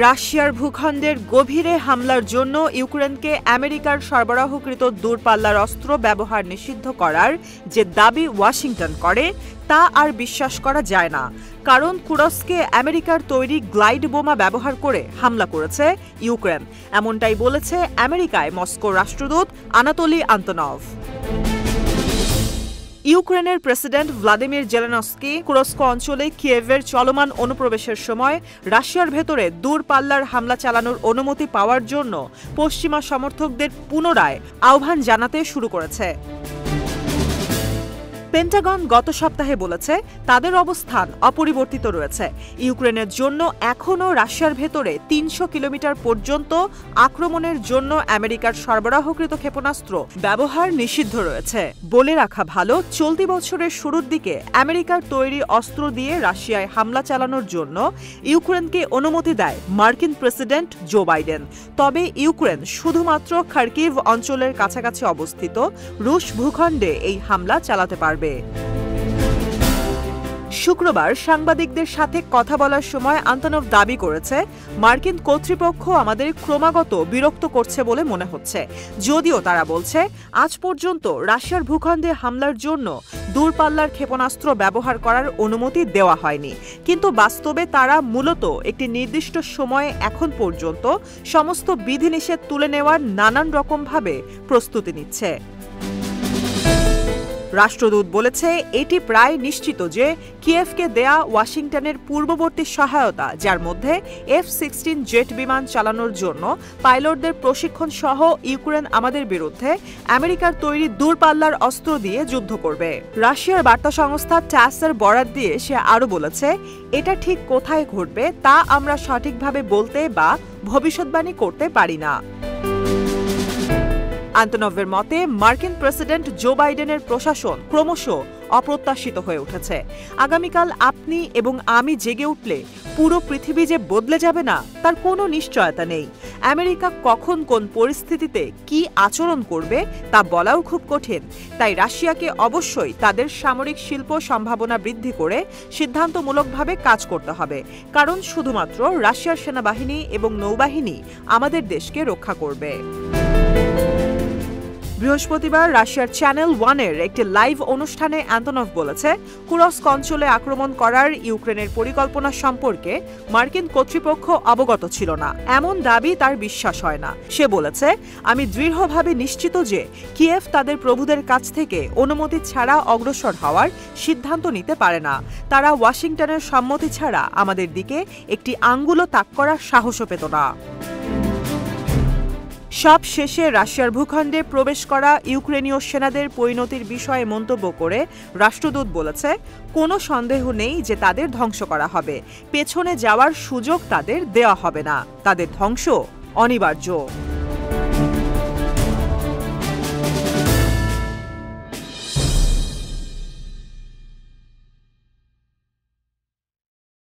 রাশিয়ার ভূখণ্ডের গভীরে হামলার জন্য ইউক্রেনকে আমেরিকার সরবরাহকৃত দূরপাল্লার অস্ত্র ব্যবহার নিষিদ্ধ করার যে দাবি ওয়াশিংটন করে তা আর বিশ্বাস করা যায় না, কারণ কুরস্কে আমেরিকার তৈরি গ্লাইড বোমা ব্যবহার করে হামলা করেছে ইউক্রেন, এমনটাই বলেছে আমেরিকায় মস্কোর রাষ্ট্রদূত আনাতোলি আন্তনভ। ইউক্রেনের প্রেসিডেন্ট ভ্লাদিমির জেলেনস্কি কুরস্ক অঞ্চলে কিয়েভের চলমান অনুপ্রবেশের সময় রাশিয়ার ভেতরে দূরপাল্লার হামলা চালানোর অনুমতি পাওয়ার জন্য পশ্চিমা সমর্থকদের পুনরায় আহ্বান জানাতে শুরু করেছে। পেন্টাগন গত সপ্তাহে বলেছে তাদের অবস্থান অপরিবর্তিত রয়েছে। ইউক্রেনের জন্য এখনও রাশিয়ার ভেতরে ৩০০ কিলোমিটার পর্যন্ত আক্রমণের জন্য আমেরিকার সরবরাহকৃত ক্ষেপণাস্ত্র ব্যবহার নিষিদ্ধ রয়েছে। বলে রাখা ভালো, চলতি বছরের শুরুর দিকে আমেরিকার তৈরি অস্ত্র দিয়ে রাশিয়ায় হামলা চালানোর জন্য ইউক্রেনকে অনুমতি দেয় মার্কিন প্রেসিডেন্ট জো বাইডেন। তবে ইউক্রেন শুধুমাত্র খার্কিভ অঞ্চলের কাছাকাছি অবস্থিত রুশ ভূখণ্ডে এই হামলা চালাতে পারবে। শুক্রবার সাংবাদিকদের সাথে কথা বলার সময় আন্তনভ দাবি করেছে, মার্কিন কর্তৃপক্ষ আমাদের ক্রমাগত বিরক্ত করছে বলে মনে হচ্ছে। যদিও তারা বলছে আজ পর্যন্ত রাশিয়ার ভূখণ্ডে হামলার জন্য দূরপাল্লার ক্ষেপণাস্ত্র ব্যবহার করার অনুমতি দেওয়া হয়নি, কিন্তু বাস্তবে তারা মূলত একটি নির্দিষ্ট সময়ে এখন পর্যন্ত সমস্ত বিধিনিষেধ তুলে নেওয়ার নানান রকমভাবে প্রস্তুতি নিচ্ছে। রাষ্ট্রদূত বলেছে এটি প্রায় নিশ্চিত যে কিয়েভকে দেয়া ওয়াশিংটনের পূর্ববর্তী সহায়তা, যার মধ্যে F-16 জেট বিমান চালানোর জন্য পাইলটদের প্রশিক্ষণ সহ ইউক্রেন আমাদের বিরুদ্ধে আমেরিকার তৈরি দূরপাল্লার অস্ত্র দিয়ে যুদ্ধ করবে। রাশিয়ার বার্তা সংস্থা ট্যাসের বরাত দিয়ে সে আরও বলেছে, এটা ঠিক কোথায় ঘটবে তা আমরা সঠিকভাবে বলতে বা ভবিষ্যৎবাণী করতে পারি না। আন্তনভের মতে মার্কিন প্রেসিডেন্ট জো বাইডেনের প্রশাসন ক্রমশ অপ্রত্যাশিত হয়ে উঠেছে। আগামীকাল আপনি এবং আমি জেগে উঠলে পুরো পৃথিবী যে বদলে যাবে না তার কোনো নিশ্চয়তা নেই। আমেরিকা কখন কোন পরিস্থিতিতে কি আচরণ করবে তা বলাও খুব কঠিন। তাই রাশিয়াকে অবশ্যই তাদের সামরিক শিল্প সম্ভাবনা বৃদ্ধি করে সিদ্ধান্তমূলকভাবে কাজ করতে হবে, কারণ শুধুমাত্র রাশিয়ার সেনাবাহিনী এবং নৌবাহিনী আমাদের দেশকে রক্ষা করবে। বৃহস্পতিবার রাশিয়ার চ্যানেল 1-এর একটি লাইভ অনুষ্ঠানে আন্তনভ বলেছে, কুরস্ক অঞ্চলে আক্রমণ করার ইউক্রেনের পরিকল্পনা সম্পর্কে মার্কিন কর্তৃপক্ষ অবগত ছিল না, এমন দাবি তার বিশ্বাস হয় না। সে বলেছে, আমি দৃঢ়ভাবে নিশ্চিত যে কিয়েভ তাদের প্রভুদের কাছ থেকে অনুমতি ছাড়া অগ্রসর হওয়ার সিদ্ধান্ত নিতে পারে না। তারা ওয়াশিংটনের সম্মতি ছাড়া আমাদের দিকে একটি আঙ্গুলও তাক করার সাহসও পেত না। সব শেষে রাশিয়ার ভূখণ্ডে প্রবেশ করা ইউক্রেনীয় সেনাদের পরিণতির বিষয়ে মন্তব্য করে রাষ্ট্রদূত বলেছে, কোনো সন্দেহ নেই যে তাদের ধ্বংস করা হবে। পেছনে যাওয়ার সুযোগ তাদের দেওয়া হবে না, তাদের ধ্বংস অনিবার্য।